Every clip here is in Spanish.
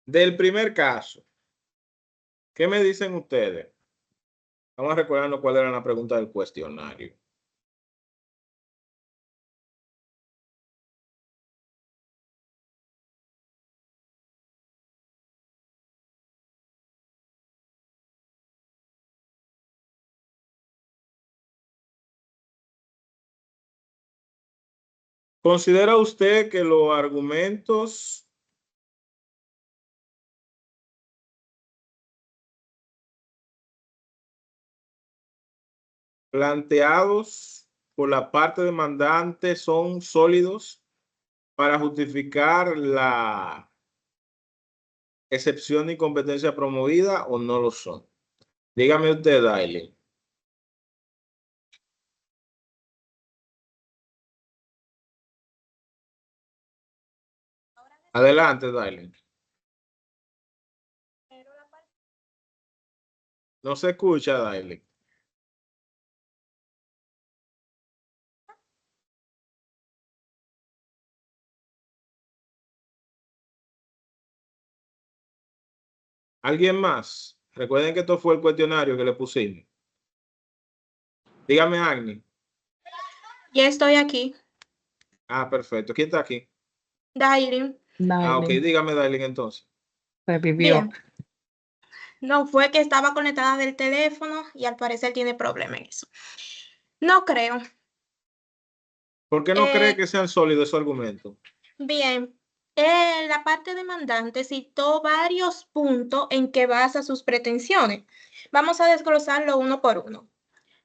Del primer caso, ¿qué me dicen ustedes? Vamos a recordarnos cuál era la pregunta del cuestionario. ¿Considera usted que los argumentos planteados por la parte demandante son sólidos para justificar la excepción de incompetencia promovida o no lo son? Dígame usted, Daily. Adelante, Daily. No se escucha, Daily. ¿Alguien más? Recuerden que esto fue el cuestionario que le pusimos. Dígame, Agni. Ya estoy aquí. Ah, perfecto. ¿Quién está aquí? Dailin. Ah, ok. Dígame, Dailin, entonces. Revivió. Bien. No, fue que estaba conectada del teléfono y al parecer tiene problema en eso. No creo. ¿Por qué no cree que sean sólidos esos argumentos? Bien. La parte demandante citó varios puntos en que basa sus pretensiones. Vamos a desglosarlo uno por uno.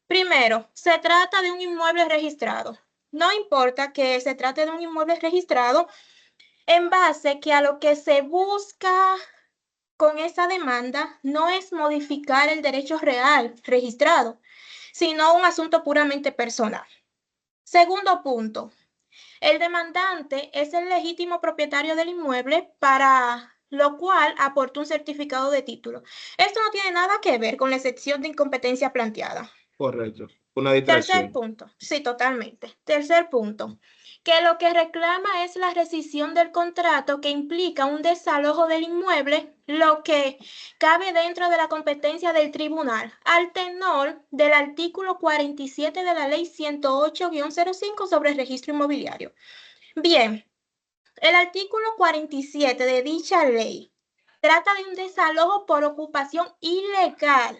Primero, se trata de un inmueble registrado. No importa que se trate de un inmueble registrado en base que a lo que se busca con esa demanda no es modificar el derecho real registrado, sino un asunto puramente personal. Segundo punto, el demandante es el legítimo propietario del inmueble para lo cual aporta un certificado de título. Esto no tiene nada que ver con la excepción de incompetencia planteada. Correcto. Una distracción. Tercer punto, sí, totalmente. Tercer punto, que lo que reclama es la rescisión del contrato que implica un desalojo del inmueble, lo que cabe dentro de la competencia del tribunal, al tenor del artículo 47 de la ley 108-05 sobre el registro inmobiliario. Bien, el artículo 47 de dicha ley trata de un desalojo por ocupación ilegal,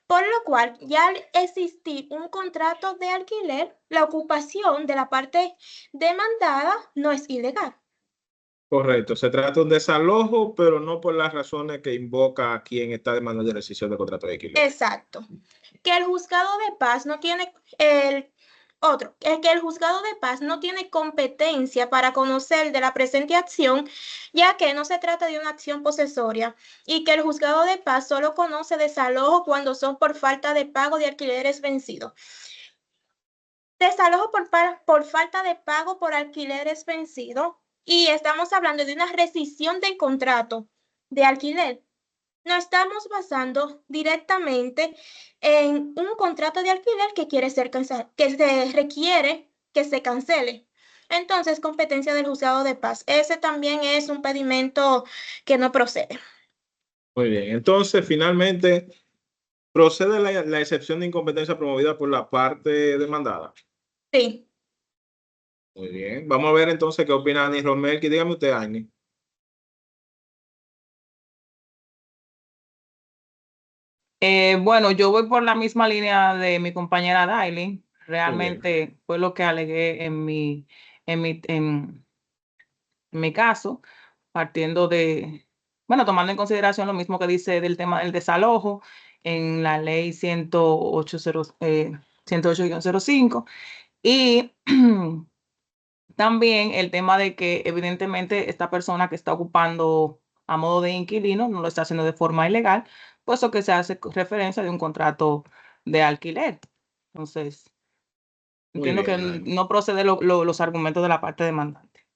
por lo cual, ya al existir un contrato de alquiler, la ocupación de la parte demandada no es ilegal. Correcto. Se trata de un desalojo, pero no por las razones que invoca a quien está demandando la rescisión del contrato de alquiler. Exacto. Que el juzgado de paz no tiene que el juzgado de paz no tiene competencia para conocer de la presente acción, ya que no se trata de una acción posesoria, y que el juzgado de paz solo conoce desalojo cuando son por falta de pago de alquileres vencidos. Desalojo por falta de pago por alquileres vencidos, y estamos hablando de una rescisión del contrato de alquiler. No estamos basando directamente en un contrato de alquiler que se requiere que se cancele. Entonces, competencia del juzgado de paz. Ese también es un pedimento que no procede. Muy bien. Entonces, finalmente, ¿procede la excepción de incompetencia promovida por la parte demandada? Sí. Muy bien. Vamos a ver entonces qué opina Ani Romel. Que dígame usted, Ani. Bueno, yo voy por la misma línea de mi compañera Daily. Realmente fue lo que alegué en mi caso, partiendo de, bueno, tomando en consideración lo mismo que dice del tema del desalojo en la ley 108-05 y también el tema de que evidentemente esta persona que está ocupando a modo de inquilino no lo está haciendo de forma ilegal, puesto que se hace referencia de un contrato de alquiler. Entonces, entiendo que no procede los argumentos de la parte demandante.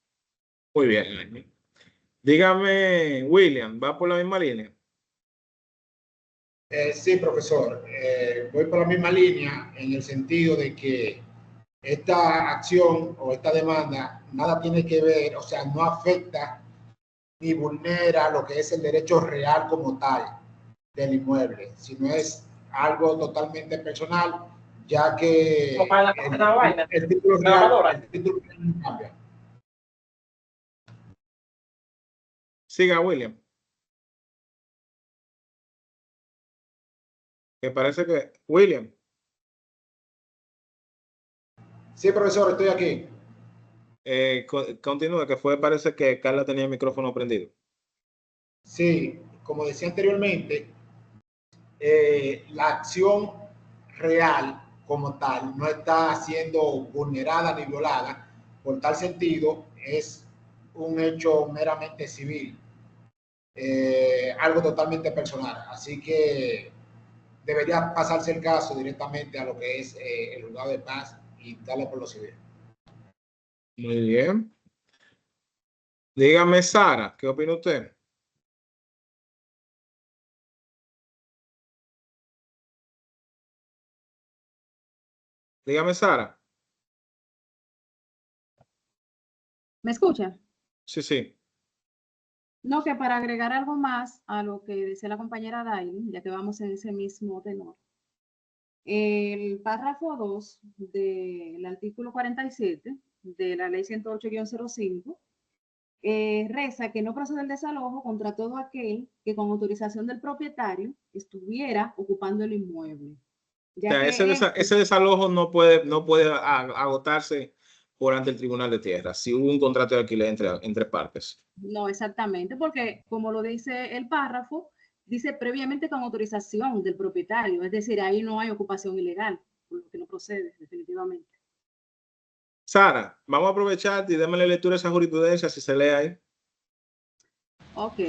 Muy bien, Ani. Dígame, William, ¿va por la misma línea? Sí, profesor. Voy por la misma línea en el sentido de que esta acción o esta demanda nada tiene que ver, o sea, no afecta ni vulnera lo que es el derecho real como tal del inmueble, sino es algo totalmente personal, ya que el título real no cambia. Siga, William. Me parece que... William. Sí, profesor, estoy aquí. Continúa, que parece que Carla tenía el micrófono prendido. Sí, como decía anteriormente, la acción real como tal no está siendo vulnerada ni violada. Por tal sentido, es un hecho meramente civil, algo totalmente personal. Así que debería pasarse el caso directamente a lo que es el juzgado de paz y darle por lo civil. Muy bien. Dígame, Sara, ¿qué opina usted? Dígame, Sara. ¿Me escucha? Sí, sí. No, que para agregar algo más a lo que decía la compañera Daily, ya que vamos en ese mismo tenor, el párrafo 2 del artículo 47 de la ley 108-05 reza que no procede el desalojo contra todo aquel que con autorización del propietario estuviera ocupando el inmueble. O sea, ese desalojo no puede agotarse por ante el Tribunal de Tierra si hubo un contrato de alquiler entre partes. No, exactamente, porque como lo dice el párrafo, dice previamente con autorización del propietario, es decir, ahí no hay ocupación ilegal, por lo que no procede, definitivamente. Sara, vamos a aprovechar y démosle lectura a esa jurisprudencia si se lee ahí. Ok.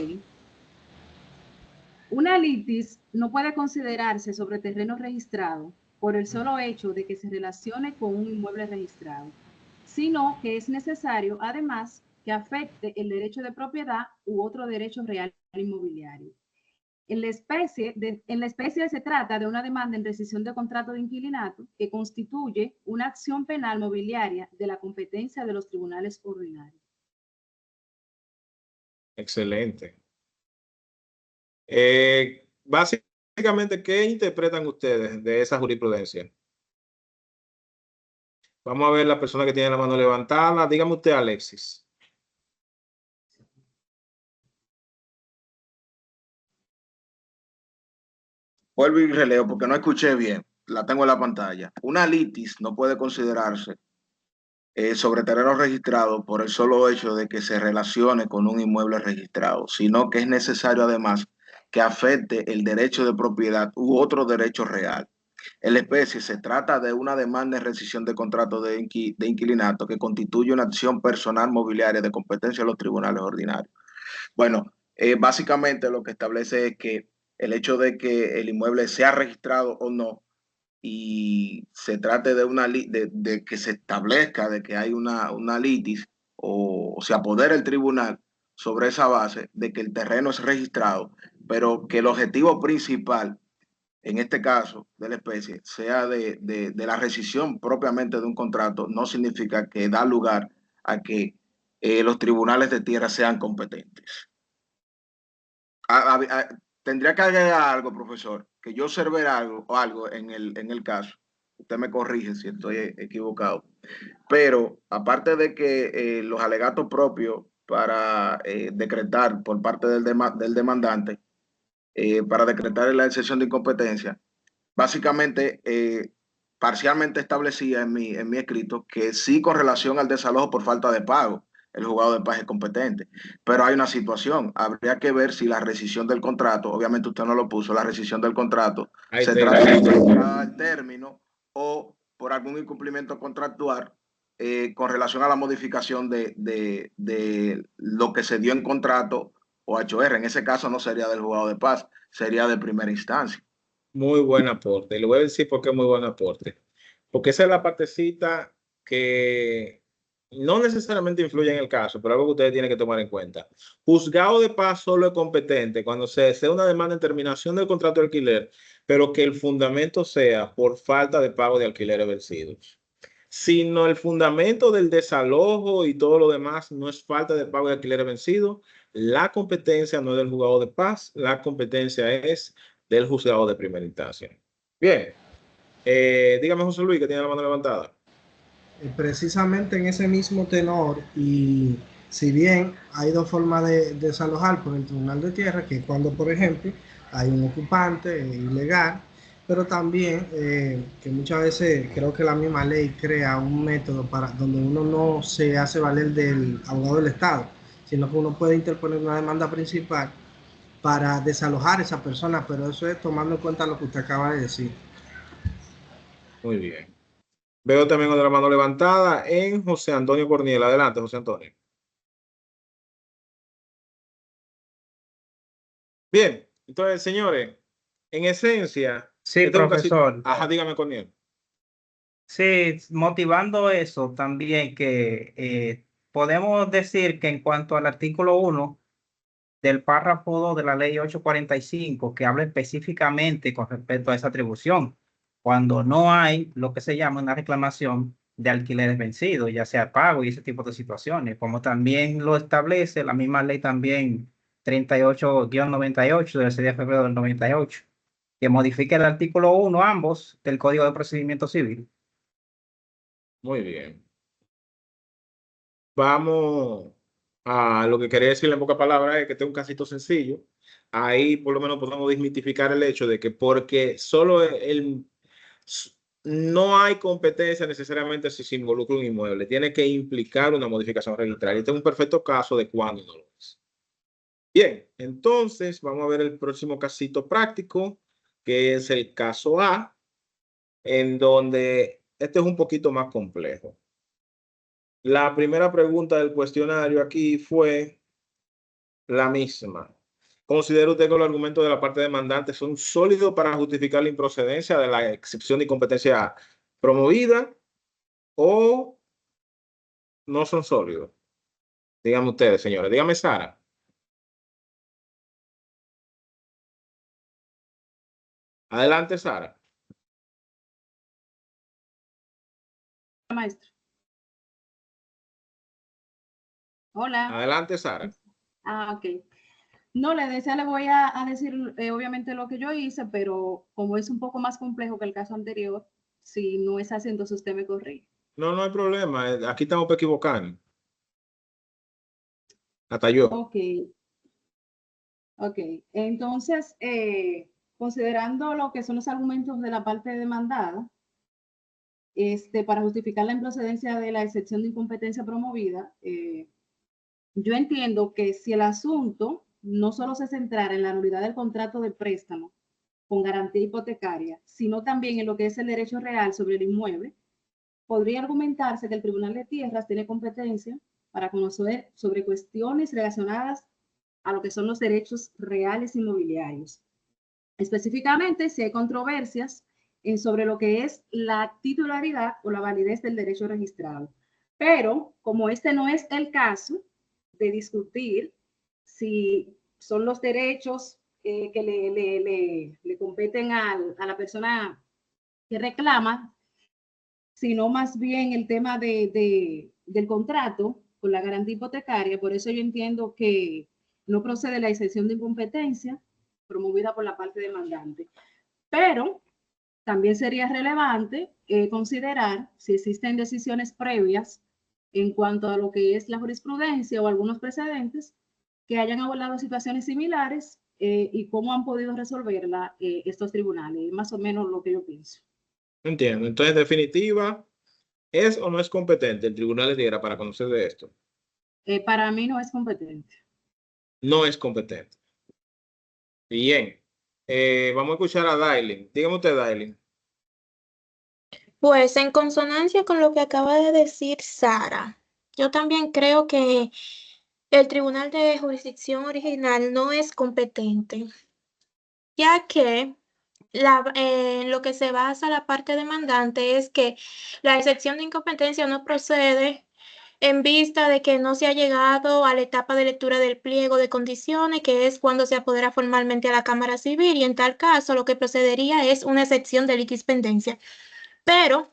Una litis no puede considerarse sobre terreno registrado por el solo hecho de que se relacione con un inmueble registrado, sino que es necesario, además, que afecte el derecho de propiedad u otro derecho real inmobiliario. En la especie se trata de una demanda en rescisión de contrato de inquilinato que constituye una acción penal mobiliaria de la competencia de los tribunales ordinarios. Excelente. Básicamente, ¿qué interpretan ustedes de esa jurisprudencia? Vamos a ver la persona que tiene la mano levantada. Dígame usted, Alexis. Vuelvo y releo porque no escuché bien. La tengo en la pantalla. Una litis no puede considerarse sobre terreno registrado por el solo hecho de que se relacione con un inmueble registrado, sino que es necesario además que afecte el derecho de propiedad u otro derecho real. En la especie se trata de una demanda en rescisión de contrato de inquilinato que constituye una acción personal mobiliaria de competencia de los tribunales ordinarios. Bueno, básicamente lo que establece es que el hecho de que el inmueble sea registrado o no y se trate de que se establezca de que hay una litis o se apodera el tribunal sobre esa base de que el terreno es registrado, pero que el objetivo principal, en este caso de la especie, sea de la rescisión propiamente de un contrato, no significa que da lugar a que los tribunales de tierra sean competentes. Tendría que agregar algo, profesor, que yo observé algo en el caso. Usted me corrige si estoy equivocado. Pero aparte de que los alegatos propios para decretar por parte del demandante, para decretar la excepción de incompetencia, básicamente, parcialmente establecía en mi escrito que sí con relación al desalojo por falta de pago, el juzgado de paz es competente. Pero hay una situación, habría que ver si la rescisión del contrato, obviamente usted no lo puso, la rescisión del contrato se trata de al término o por algún incumplimiento contractual con relación a la modificación de lo que se dio en contrato o HR. En ese caso no sería del juzgado de paz, sería de primera instancia. Muy buen aporte. Y le voy a decir por qué muy buen aporte. Porque esa es la partecita que no necesariamente influye en el caso, pero algo que ustedes tienen que tomar en cuenta. Juzgado de paz solo es competente cuando se desea una demanda en terminación del contrato de alquiler, pero que el fundamento sea por falta de pago de alquileres vencidos. sino el fundamento del desalojo y todo lo demás no es falta de pago de alquiler vencido. La competencia no es del juzgado de paz, la competencia es del juzgado de primera instancia. Bien, dígame José Luis, que tiene la mano levantada. Precisamente en ese mismo tenor, y si bien hay dos formas de desalojar por el Tribunal de Tierra, que es cuando, por ejemplo, hay un ocupante ilegal, pero también que muchas veces creo que la misma ley crea un método para donde uno no se hace valer del abogado del Estado, sino que uno puede interponer una demanda principal para desalojar a esa persona, pero eso es tomando en cuenta lo que usted acaba de decir. Muy bien. Veo también otra mano levantada en José Antonio Corniel. Adelante, José Antonio. Bien, entonces, señores, en esencia, Sí, profesor. Ajá, dígame, Corniel. Sí, motivando eso también que podemos decir que en cuanto al artículo 1 del párrafo 2 de la ley 845, que habla específicamente con respecto a esa atribución, cuando no hay lo que se llama una reclamación de alquileres vencidos, ya sea pago y ese tipo de situaciones, como también lo establece la misma ley también 38-98 del 6 de febrero del 98, que modifica el artículo 1 ambos del Código de Procedimiento Civil. Muy bien. Vamos a lo que quería decirle en pocas palabras, es que este es un casito sencillo. Ahí por lo menos podemos desmitificar el hecho de que porque solo no hay competencia necesariamente si se involucra un inmueble, tiene que implicar una modificación registral. Este es un perfecto caso de cuando no lo es. Bien, entonces vamos a ver el próximo casito práctico, que es el caso A, en donde este es un poquito más complejo. La primera pregunta del cuestionario aquí fue la misma. ¿Considera usted que los argumentos de la parte demandante son sólidos para justificar la improcedencia de la excepción de incompetencia promovida o no son sólidos? Díganme ustedes, señores. Dígame, Sara. Adelante, Sara. Maestro. Hola. Adelante, Sara. Ok. No, le voy a decir obviamente lo que yo hice, pero como es un poco más complejo que el caso anterior, si no es así, entonces usted me corrige. No, no hay problema. Aquí estamos para equivocar. Hasta yo. Ok. Ok. Entonces, considerando lo que son los argumentos de la parte demandada, para justificar la improcedencia de la excepción de incompetencia promovida, yo entiendo que si el asunto no solo se centrara en la nulidad del contrato de préstamo con garantía hipotecaria, sino también en lo que es el derecho real sobre el inmueble, podría argumentarse que el Tribunal de Tierras tiene competencia para conocer sobre cuestiones relacionadas a lo que son los derechos reales inmobiliarios. Específicamente, si hay controversias sobre lo que es la titularidad o la validez del derecho registrado. Pero, como este no es el caso de discutir si son los derechos que le competen a la persona que reclama, sino más bien el tema del contrato con la garantía hipotecaria. Por eso yo entiendo que no procede la excepción de incompetencia promovida por la parte demandante. Pero también sería relevante considerar si existen decisiones previas en cuanto a lo que es la jurisprudencia o algunos precedentes que hayan abordado situaciones similares y cómo han podido resolverla estos tribunales. Más o menos lo que yo pienso. Entiendo. Entonces, en definitiva, ¿es o no es competente el Tribunal de Tierra para conocer de esto? Para mí no es competente. No es competente. Bien. Vamos a escuchar a Dailin. Dígame usted, Dailin. Pues en consonancia con lo que acaba de decir Sara, yo también creo que el Tribunal de Jurisdicción Original no es competente, ya que lo que se basa la parte demandante es que la excepción de incompetencia no procede en vista de que no se ha llegado a la etapa de lectura del pliego de condiciones, que es cuando se apodera formalmente a la Cámara Civil, y en tal caso lo que procedería es una excepción de litispendencia. Pero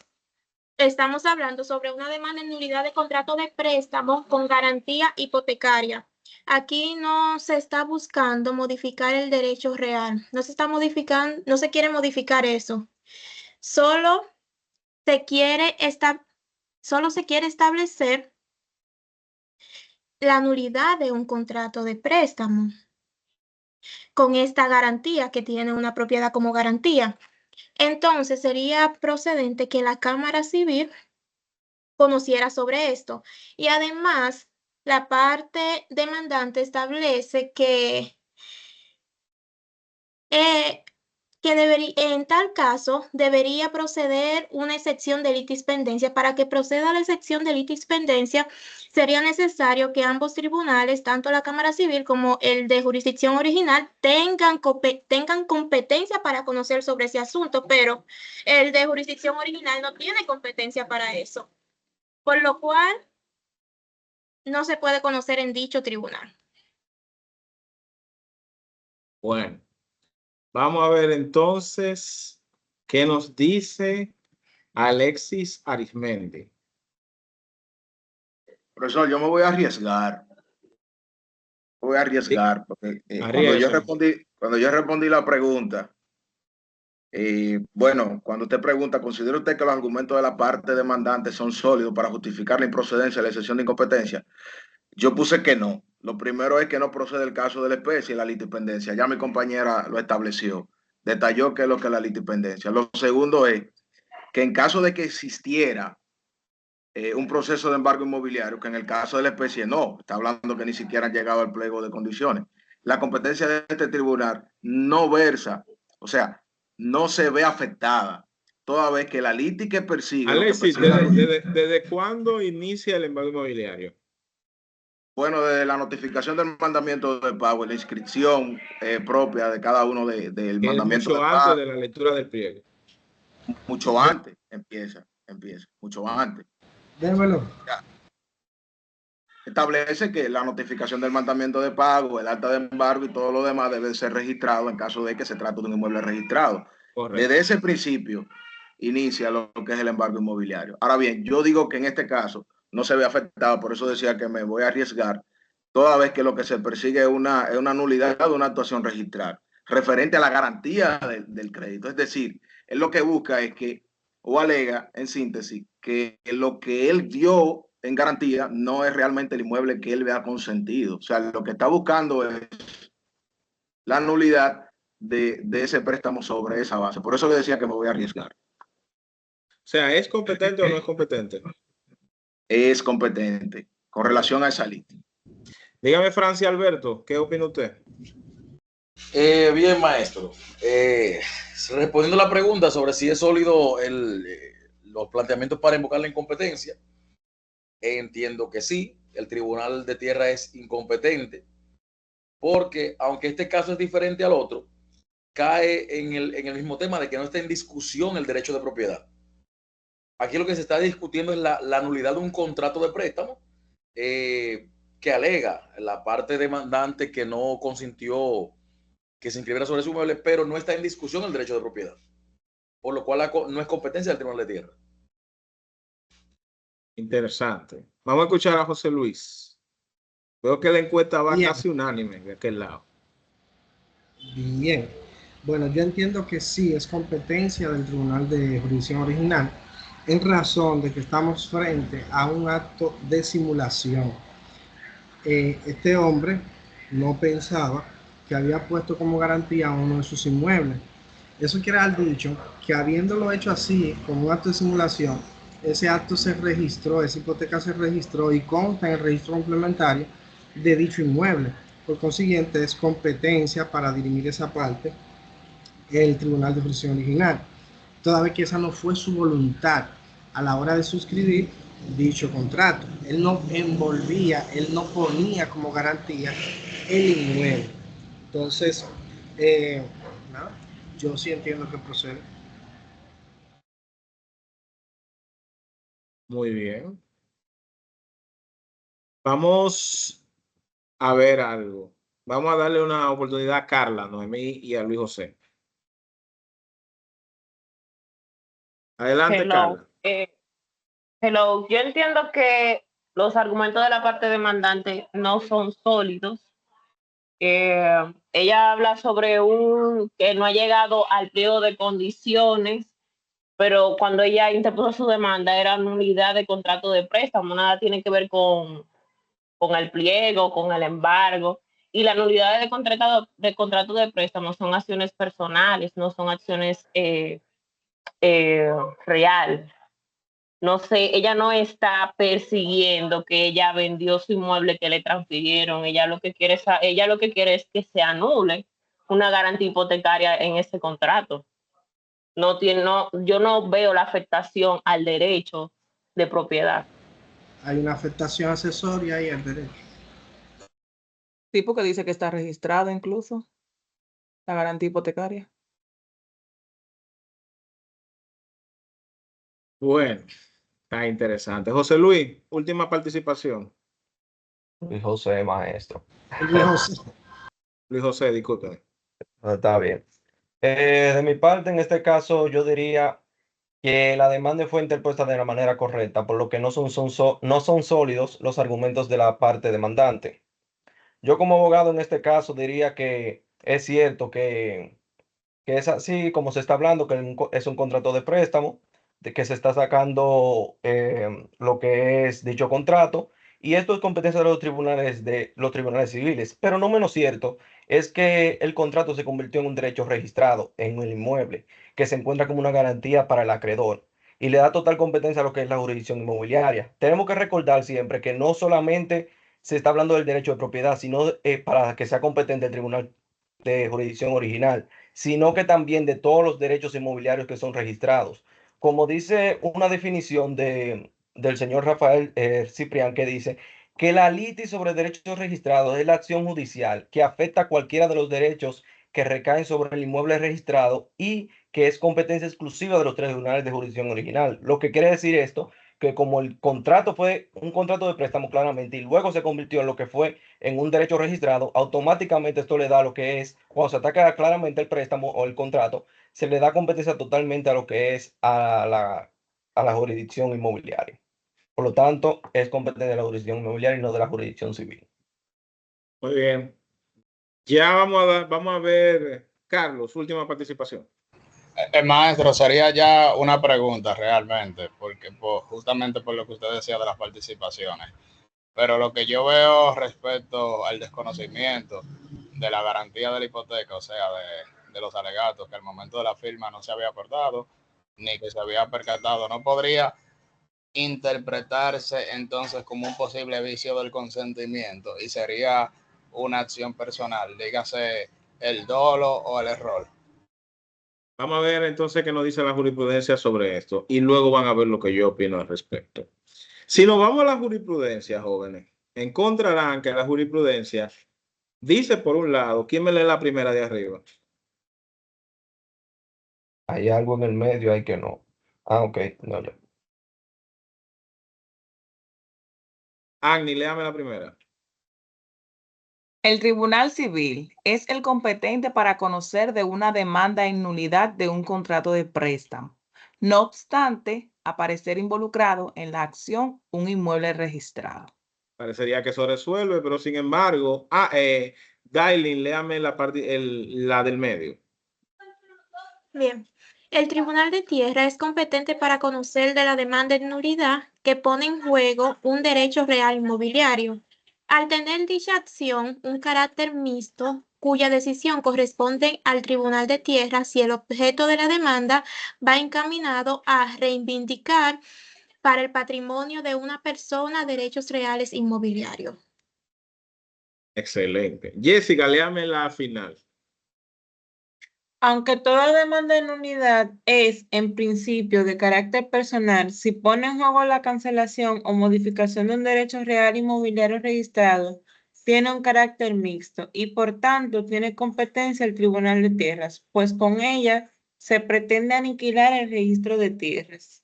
estamos hablando sobre una demanda en nulidad de contrato de préstamo con garantía hipotecaria. Aquí no se está buscando modificar el derecho real, no se está modificando, no se quiere modificar eso. Solo se quiere establecer la nulidad de un contrato de préstamo con esta garantía que tiene una propiedad como garantía. Entonces sería procedente que la Cámara Civil conociera sobre esto. Y además, la parte demandante establece que en tal caso debería proceder una excepción de litispendencia. Para que proceda la excepción de litispendencia, sería necesario que ambos tribunales, tanto la Cámara Civil como el de jurisdicción original, tengan competencia para conocer sobre ese asunto, pero el de jurisdicción original no tiene competencia para eso, por lo cual no se puede conocer en dicho tribunal. Bueno, vamos a ver entonces qué nos dice Alexis Arizmendi. Profesor, yo me voy a arriesgar. Voy a arriesgar, porque cuando yo respondí la pregunta, bueno, cuando usted pregunta, ¿considera usted que los argumentos de la parte demandante son sólidos para justificar la improcedencia de la excepción de incompetencia? Yo puse que no. Lo primero es que no procede el caso de la especie y la litipendencia. Ya mi compañera lo estableció, detalló qué es lo que es la litipendencia. Lo segundo es que en caso de que existiera un proceso de embargo inmobiliario, que en el caso de la especie no, está hablando que ni siquiera han llegado al pliego de condiciones. La competencia de este tribunal no versa, o sea, no se ve afectada, toda vez que la liti que persigue... Alexis, ¿desde cuándo inicia el embargo inmobiliario? Bueno, desde la notificación del mandamiento de pago, la inscripción propia de cada uno del mandamiento de pago. Mucho antes de la lectura del pliego. Mucho antes empieza, mucho antes. Démelo. Establece que la notificación del mandamiento de pago, el acta de embargo y todo lo demás debe ser registrado en caso de que se trate de un inmueble registrado. Correcto. Desde ese principio inicia lo que es el embargo inmobiliario. Ahora bien, yo digo que en este caso no se ve afectado, por eso decía que me voy a arriesgar, toda vez que lo que se persigue es una nulidad de una actuación registral referente a la garantía del crédito. Es decir, él lo que busca es que, o alega en síntesis, que lo que él dio en garantía no es realmente el inmueble que él vea consentido. O sea, lo que está buscando es la nulidad de ese préstamo sobre esa base. Por eso le decía que me voy a arriesgar. O sea, ¿es competente o no es competente? Es competente con relación a esa lista. Dígame, Francia Alberto, ¿qué opina usted? Bien, maestro. Respondiendo a la pregunta sobre si es sólido los planteamientos para invocar la incompetencia, entiendo que sí. El Tribunal de Tierra es incompetente porque, aunque este caso es diferente al otro, cae en el mismo tema de que no está en discusión el derecho de propiedad. Aquí lo que se está discutiendo es la nulidad de un contrato de préstamo que alega la parte demandante que no consintió que se inscribiera sobre su inmueble, pero no está en discusión el derecho de propiedad, por lo cual no es competencia del Tribunal de Tierra. Interesante. Vamos a escuchar a José Luis. Veo que la encuesta va casi unánime de aquel lado. Bien. Bueno, yo entiendo que sí es competencia del Tribunal de Jurisdicción Original en razón de que estamos frente a un acto de simulación. Este hombre no pensaba que había puesto como garantía uno de sus inmuebles. Eso quiere haber dicho que habiéndolo hecho así, como un acto de simulación, ese acto se registró, esa hipoteca se registró y consta en el registro complementario de dicho inmueble. Por consiguiente, es competencia para dirimir esa parte el Tribunal de Jurisdicción Original, toda vez que esa no fue su voluntad a la hora de suscribir dicho contrato. Él no envolvía, él no ponía como garantía el inmueble. Entonces, yo sí entiendo que procede. Muy bien. Vamos a ver algo. Vamos a darle una oportunidad a Carla, Noemí y a Luis José. Adelante, Hello. Carla. Hello, yo entiendo que los argumentos de la parte demandante no son sólidos. Ella habla sobre que no ha llegado al pliego de condiciones, pero cuando ella interpuso su demanda era nulidad de contrato de préstamo, nada tiene que ver con el pliego, con el embargo. Y la nulidad de contrato de préstamo son acciones personales, no son acciones real. No sé, ella no está persiguiendo que ella vendió su inmueble que le transfirieron. Ella lo que quiere es que se anule una garantía hipotecaria en ese contrato. Yo no veo la afectación al derecho de propiedad. Hay una afectación accesoria ahí al derecho. Sí, porque dice que está registrado incluso la garantía hipotecaria. Bueno, está interesante. José Luis, última participación. Luis José, maestro. Luis José. Luis José, disculpe. Está bien. De mi parte, en este caso, yo diría que la demanda fue interpuesta de la manera correcta, por lo que no son sólidos los argumentos de la parte demandante. Yo como abogado en este caso diría que es cierto que es así como se está hablando, que es un contrato de préstamo, de que se está sacando lo que es dicho contrato, y esto es competencia de los tribunales civiles. Pero no menos cierto es que el contrato se convirtió en un derecho registrado en el inmueble, que se encuentra como una garantía para el acreedor y le da total competencia a lo que es la jurisdicción inmobiliaria. Tenemos que recordar siempre que no solamente se está hablando del derecho de propiedad, sino para que sea competente el tribunal de jurisdicción original, sino que también de todos los derechos inmobiliarios que son registrados. Como dice una definición del señor Rafael Ciprián, que dice que la litis sobre derechos registrados es la acción judicial que afecta a cualquiera de los derechos que recaen sobre el inmueble registrado y que es competencia exclusiva de los tribunales de jurisdicción original. Lo que quiere decir esto, que como el contrato fue un contrato de préstamo claramente y luego se convirtió en lo que fue en un derecho registrado, automáticamente esto le da lo que es, cuando se ataca claramente el préstamo o el contrato, se le da competencia totalmente a lo que es a la jurisdicción inmobiliaria. Por lo tanto, es competencia de la jurisdicción inmobiliaria y no de la jurisdicción civil. Muy bien. Ya vamos a ver, Carlos, última participación. Maestro, sería ya una pregunta realmente, porque justamente por lo que usted decía de las participaciones. Pero lo que yo veo respecto al desconocimiento de la garantía de la hipoteca, o sea, de los alegatos que al momento de la firma no se había aportado, ni que se había percatado, no podría interpretarse entonces como un posible vicio del consentimiento y sería una acción personal, dígase el dolo o el error. Vamos a ver entonces qué nos dice la jurisprudencia sobre esto y luego van a ver lo que yo opino al respecto. Si nos vamos a la jurisprudencia, jóvenes, encontrarán que la jurisprudencia dice por un lado, ¿quién me lee la primera de arriba? Hay algo en el medio, hay que no. Ah, ok, no, yo. Agni, léame la primera. El Tribunal Civil es el competente para conocer de una demanda en nulidad de un contrato de préstamo. No obstante, aparecer involucrado en la acción un inmueble registrado. Parecería que eso resuelve, pero sin embargo, Dailin, léame la del medio. Bien. El Tribunal de Tierra es competente para conocer de la demanda de nulidad que pone en juego un derecho real inmobiliario. Al tener dicha acción un carácter mixto, cuya decisión corresponde al Tribunal de Tierra si el objeto de la demanda va encaminado a reivindicar para el patrimonio de una persona derechos reales inmobiliarios. Excelente. Jessica, léame la final. Aunque toda demanda en nulidad es, en principio, de carácter personal, si pone en juego la cancelación o modificación de un derecho real inmobiliario registrado, tiene un carácter mixto y, por tanto, tiene competencia el Tribunal de Tierras, pues con ella se pretende aniquilar el registro de tierras.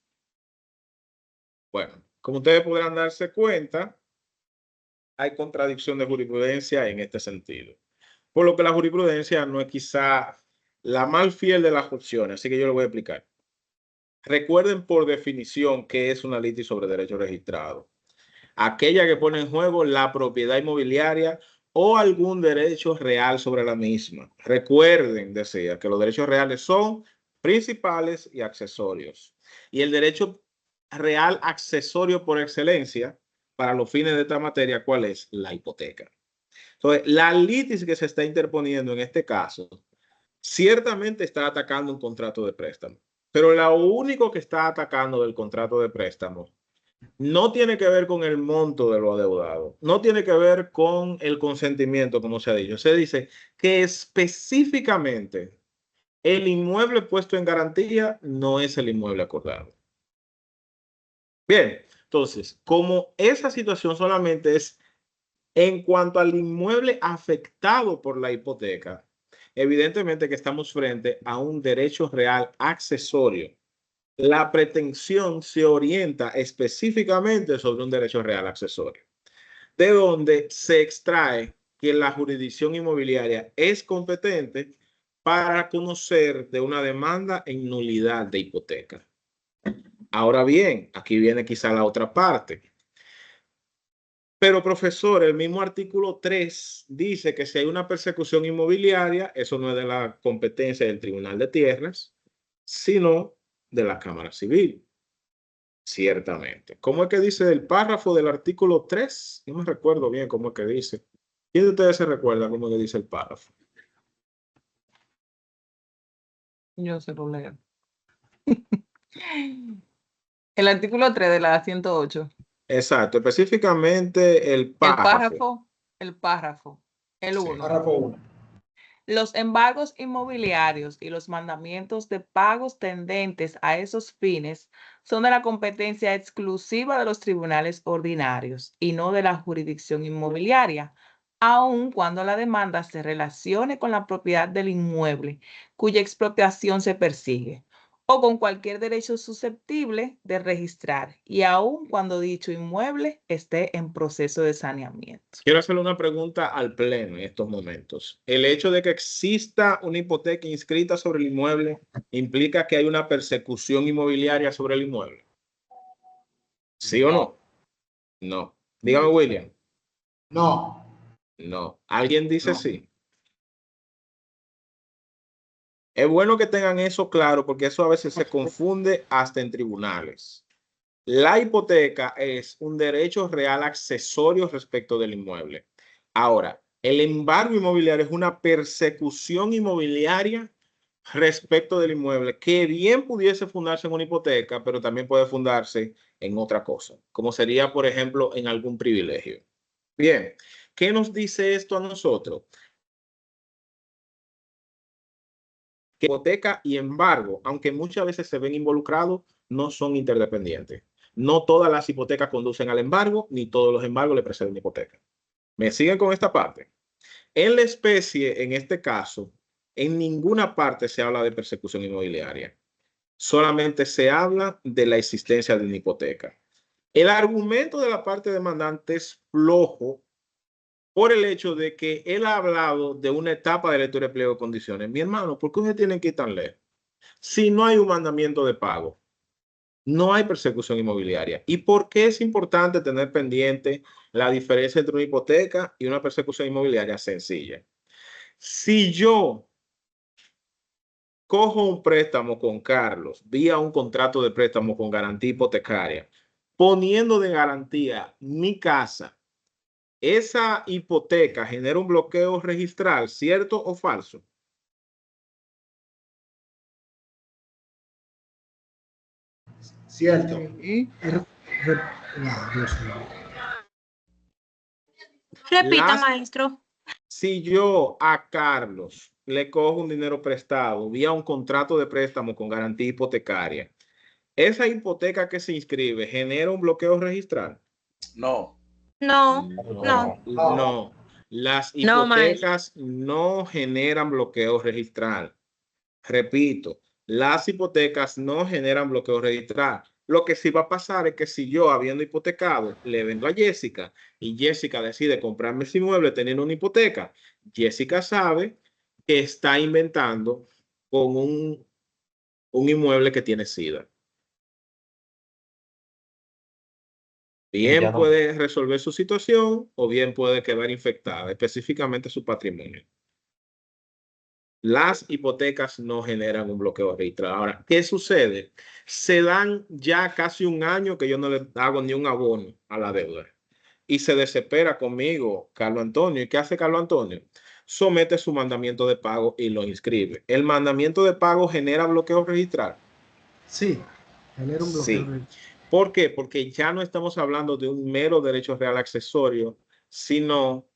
Bueno, como ustedes podrán darse cuenta, hay contradicción de jurisprudencia en este sentido. Por lo que la jurisprudencia no es quizá la más fiel de las opciones, así que yo lo voy a explicar. Recuerden por definición qué es una litis sobre derecho registrado. Aquella que pone en juego la propiedad inmobiliaria o algún derecho real sobre la misma. Recuerden, decía, que los derechos reales son principales y accesorios. Y el derecho real accesorio por excelencia para los fines de esta materia, ¿cuál es? La hipoteca. Entonces, la litis que se está interponiendo en este caso, ciertamente está atacando un contrato de préstamo, pero lo único que está atacando del contrato de préstamo no tiene que ver con el monto de lo adeudado, no tiene que ver con el consentimiento, como se ha dicho. Se dice que específicamente el inmueble puesto en garantía no es el inmueble acordado. Bien, entonces, como esa situación solamente es en cuanto al inmueble afectado por la hipoteca, evidentemente que estamos frente a un derecho real accesorio. La pretensión se orienta específicamente sobre un derecho real accesorio, de donde se extrae que la jurisdicción inmobiliaria es competente para conocer de una demanda en nulidad de hipoteca. Ahora bien, aquí viene quizá la otra parte. Pero, profesor, el mismo artículo 3 dice que si hay una persecución inmobiliaria, eso no es de la competencia del Tribunal de Tierras, sino de la Cámara Civil. Ciertamente. ¿Cómo es que dice el párrafo del artículo 3? No me recuerdo bien cómo es que dice. ¿Quién de ustedes se recuerda cómo es que dice el párrafo? Yo se lo leo. El artículo 3 de la 108. Exacto, específicamente el párrafo. El párrafo. El 1. Párrafo 1. Los embargos inmobiliarios y los mandamientos de pagos tendentes a esos fines son de la competencia exclusiva de los tribunales ordinarios y no de la jurisdicción inmobiliaria, aun cuando la demanda se relacione con la propiedad del inmueble cuya expropiación se persigue, o con cualquier derecho susceptible de registrar, y aun cuando dicho inmueble esté en proceso de saneamiento. Quiero hacerle una pregunta al Pleno en estos momentos. ¿El hecho de que exista una hipoteca inscrita sobre el inmueble implica que hay una persecución inmobiliaria sobre el inmueble? ¿Sí o no? No. Dígame, William. No. No. ¿Alguien dice No. sí? Es bueno que tengan eso claro porque eso a veces se confunde hasta en tribunales. La hipoteca es un derecho real accesorio respecto del inmueble. Ahora, el embargo inmobiliario es una persecución inmobiliaria respecto del inmueble que bien pudiese fundarse en una hipoteca, pero también puede fundarse en otra cosa, como sería, por ejemplo, en algún privilegio. Bien, ¿qué nos dice esto a nosotros? Que hipoteca y embargo, aunque muchas veces se ven involucrados, no son interdependientes. No todas las hipotecas conducen al embargo, ni todos los embargos le preceden una hipoteca. ¿Me siguen con esta parte? En la especie, en este caso, en ninguna parte se habla de persecución inmobiliaria. Solamente se habla de la existencia de una hipoteca. El argumento de la parte demandante es flojo por el hecho de que él ha hablado de una etapa de lectura de pliego de condiciones. Mi hermano, ¿por qué ustedes tienen que ir tan lejos? Si no hay un mandamiento de pago, no hay persecución inmobiliaria. ¿Y por qué es importante tener pendiente la diferencia entre una hipoteca y una persecución inmobiliaria? Sencilla. Si yo cojo un préstamo con Carlos vía un contrato de préstamo con garantía hipotecaria, poniendo de garantía mi casa, esa hipoteca genera un bloqueo registral, ¿cierto o falso? Cierto. Repita, maestro. Si yo a Carlos le cojo un dinero prestado vía un contrato de préstamo con garantía hipotecaria, ¿esa hipoteca que se inscribe genera un bloqueo registral? No. No. No. Las hipotecas no generan bloqueo registral. Repito, las hipotecas no generan bloqueo registral. Lo que sí va a pasar es que si yo, habiendo hipotecado, le vendo a Jessica y Jessica decide comprarme ese inmueble teniendo una hipoteca, Jessica sabe que está inventando con un inmueble que tiene SIDA. Bien Ya no. puede resolver su situación o bien puede quedar infectada, específicamente su patrimonio. Las hipotecas no generan un bloqueo registral. Ahora, ¿qué sucede? Se dan ya casi un año que yo no le hago ni un abono a la deuda. Y se desespera conmigo, Carlos Antonio. ¿Y qué hace Carlos Antonio? Somete su mandamiento de pago y lo inscribe. ¿El mandamiento de pago genera bloqueo registral? Sí, genera un bloqueo. Sí. ¿Por qué? Porque ya no estamos hablando de un mero derecho real accesorio, sino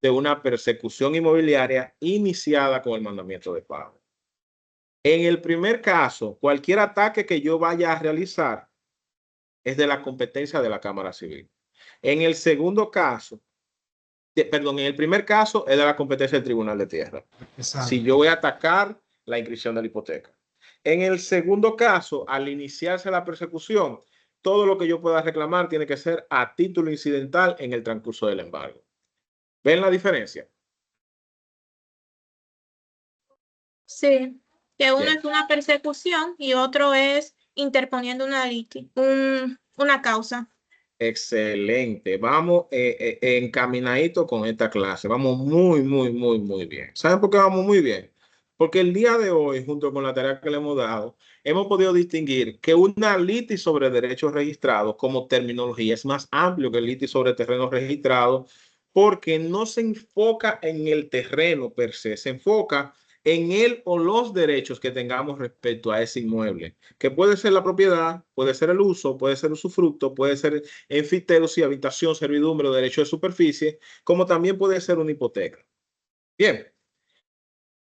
de una persecución inmobiliaria iniciada con el mandamiento de pago. En el primer caso, cualquier ataque que yo vaya a realizar es de la competencia de la Cámara Civil. En el segundo caso, en el primer caso es de la competencia del Tribunal de Tierra. Exacto. Si yo voy a atacar la inscripción de la hipoteca. En el segundo caso, al iniciarse la persecución, todo lo que yo pueda reclamar tiene que ser a título incidental en el transcurso del embargo. ¿Ven la diferencia? Sí, que uno Bien. es una persecución y otro es interponiendo una causa. Excelente. Vamos encaminadito con esta clase. Vamos muy bien. ¿Saben por qué vamos muy bien? Porque el día de hoy, junto con la tarea que le hemos dado, hemos podido distinguir que una litis sobre derechos registrados como terminología es más amplio que el litis sobre terrenos registrados porque no se enfoca en el terreno per se, se enfoca en él o los derechos que tengamos respecto a ese inmueble, que puede ser la propiedad, puede ser el uso, puede ser usufructo, puede ser enfiteros habitación, servidumbre o derecho de superficie, como también puede ser una hipoteca. Bien.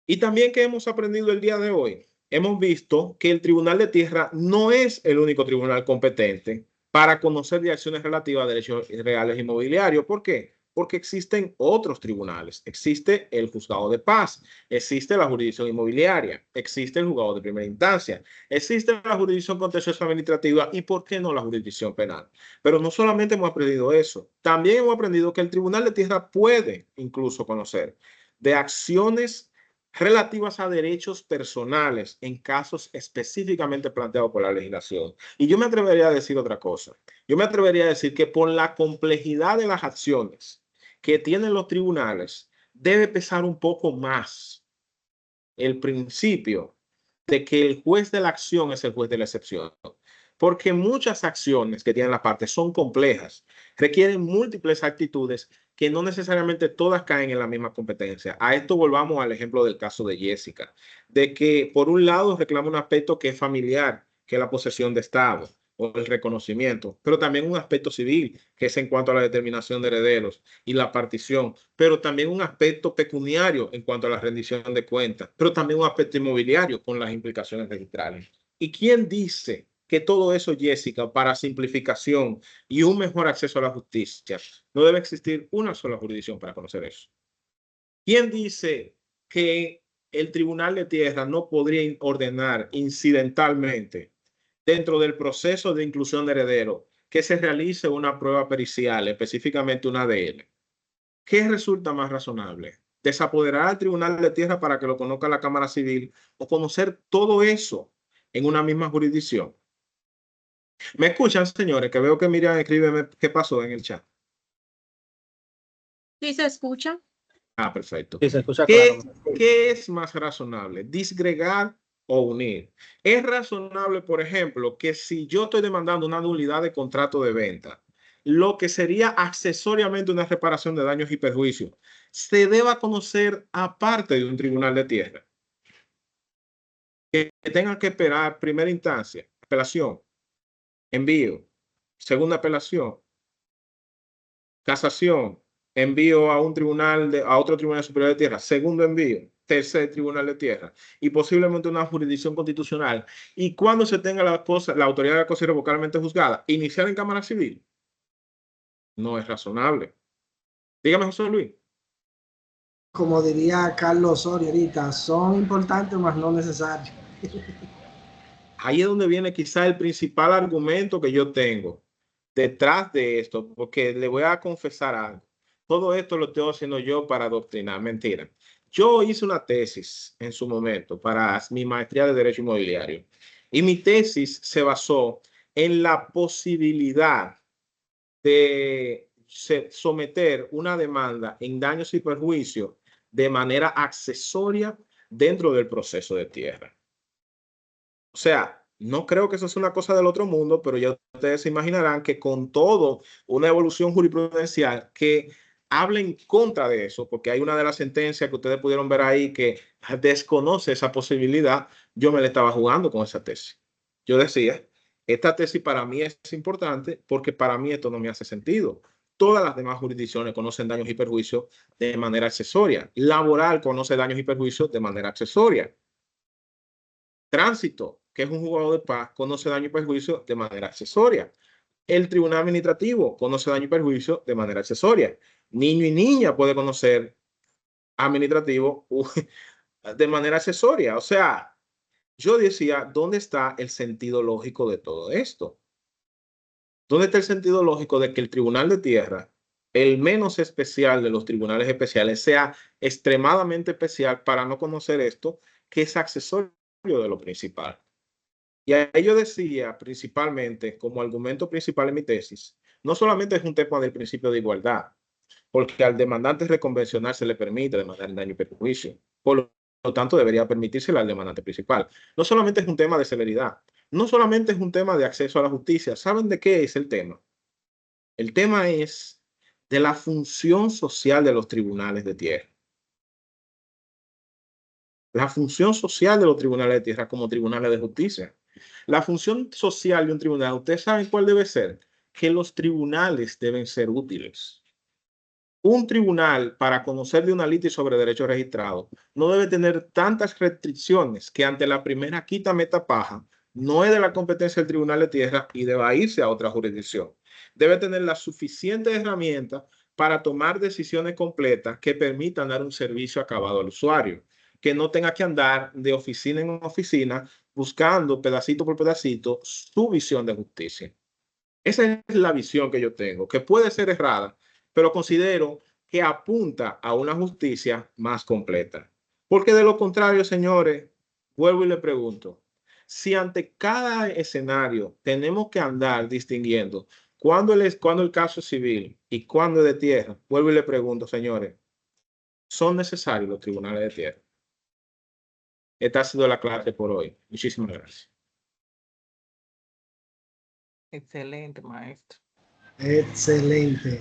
Y también que hemos aprendido el día de hoy, hemos visto que el Tribunal de Tierra no es el único tribunal competente para conocer de acciones relativas a derechos reales inmobiliarios. ¿Por qué? Porque existen otros tribunales. Existe el juzgado de paz, existe la jurisdicción inmobiliaria, existe el juzgado de primera instancia, existe la jurisdicción contenciosa administrativa y, ¿por qué no, la jurisdicción penal? Pero no solamente hemos aprendido eso, también hemos aprendido que el Tribunal de Tierra puede incluso conocer de acciones relativas a derechos personales en casos específicamente planteados por la legislación. Y yo me atrevería a decir otra cosa. Yo me atrevería a decir que por la complejidad de las acciones que tienen los tribunales, debe pesar un poco más el principio de que el juez de la acción es el juez de la excepción. Porque muchas acciones que tienen las partes son complejas, requieren múltiples actitudes que no necesariamente todas caen en la misma competencia. A esto volvamos al ejemplo del caso de Jessica, de que por un lado reclama un aspecto que es familiar, que es la posesión de Estado o el reconocimiento, pero también un aspecto civil, que es en cuanto a la determinación de herederos y la partición, pero también un aspecto pecuniario en cuanto a la rendición de cuentas, pero también un aspecto inmobiliario con las implicaciones registrales. ¿Y quién dice que todo eso, Jessica, para simplificación y un mejor acceso a la justicia, no debe existir una sola jurisdicción para conocer eso? ¿Quién dice que el Tribunal de Tierra no podría ordenar incidentalmente dentro del proceso de inclusión de heredero que se realice una prueba pericial, específicamente una ADN? ¿Qué resulta más razonable? ¿Desapoderar al Tribunal de Tierra para que lo conozca la Cámara Civil o conocer todo eso en una misma jurisdicción? ¿Me escuchan, señores? Que veo que Miriam escribe qué pasó en el chat. ¿Sí se escucha? Ah, perfecto. Sí, se escucha claro. ¿Qué es más razonable? ¿Disgregar o unir? Es razonable, por ejemplo, que si yo estoy demandando una nulidad de contrato de venta, lo que sería accesoriamente una reparación de daños y perjuicios, se deba conocer aparte de un tribunal de tierra. Que tenga que esperar primera instancia, apelación, envío, segunda apelación, casación, envío a un tribunal a otro tribunal superior de tierra, segundo envío, tercer tribunal de tierra y posiblemente una jurisdicción constitucional. Y cuando se tenga la autoridad de la cosa irrevocablemente juzgada, iniciar en Cámara Civil, no es razonable. Dígame, José Luis. Como diría Carlos Osorio ahorita, son importantes, mas no necesarios. Ahí es donde viene quizá el principal argumento que yo tengo detrás de esto, porque le voy a confesar algo. Todo esto lo estoy haciendo yo para adoctrinar. Mentira. Yo hice una tesis en su momento para mi maestría de Derecho Inmobiliario y mi tesis se basó en la posibilidad de someter una demanda en daños y perjuicios de manera accesoria dentro del proceso de tierra. O sea, no creo que eso sea una cosa del otro mundo, pero ya ustedes se imaginarán que con todo una evolución jurisprudencial que hable en contra de eso, porque hay una de las sentencias que ustedes pudieron ver ahí que desconoce esa posibilidad, yo me la estaba jugando con esa tesis. Yo decía, esta tesis para mí es importante porque para mí esto no me hace sentido. Todas las demás jurisdicciones conocen daños y perjuicios de manera accesoria. Laboral conoce daños y perjuicios de manera accesoria. Tránsito, que es un juzgado de paz, conoce daño y perjuicio de manera accesoria. El tribunal administrativo conoce daño y perjuicio de manera accesoria. Niño y niña puede conocer administrativo de manera accesoria. O sea, yo decía, ¿dónde está el sentido lógico de todo esto? ¿Dónde está el sentido lógico de que el tribunal de tierra, el menos especial de los tribunales especiales, sea extremadamente especial para no conocer esto, que es accesorio de lo principal? Y ahí yo decía, principalmente, como argumento principal en mi tesis, no solamente es un tema del principio de igualdad, porque al demandante reconvencional se le permite demandar en daño y perjuicio. Por lo tanto, debería permitírselo al demandante principal. No solamente es un tema de celeridad, no solamente es un tema de acceso a la justicia. ¿Saben de qué es el tema? El tema es de la función social de los tribunales de tierra. La función social de los tribunales de tierra como tribunales de justicia. La función social de un tribunal, ¿ustedes saben cuál debe ser? Que los tribunales deben ser útiles. Un tribunal, para conocer de una litis sobre derechos registrados, no debe tener tantas restricciones que ante la primera quita meta paja, no es de la competencia del tribunal de tierra y deba irse a otra jurisdicción. Debe tener las suficientes herramientas para tomar decisiones completas que permitan dar un servicio acabado al usuario, que no tenga que andar de oficina en oficina buscando pedacito por pedacito su visión de justicia. Esa es la visión que yo tengo, que puede ser errada, pero considero que apunta a una justicia más completa. Porque de lo contrario, señores, vuelvo y le pregunto, si ante cada escenario tenemos que andar distinguiendo cuándo el caso es civil y cuándo es de tierra, vuelvo y le pregunto, señores, ¿son necesarios los tribunales de tierra? Esta ha sido la clase por hoy. Muchísimas gracias. Excelente, maestro. Excelente.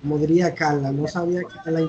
Como diría Carla, no sabía que la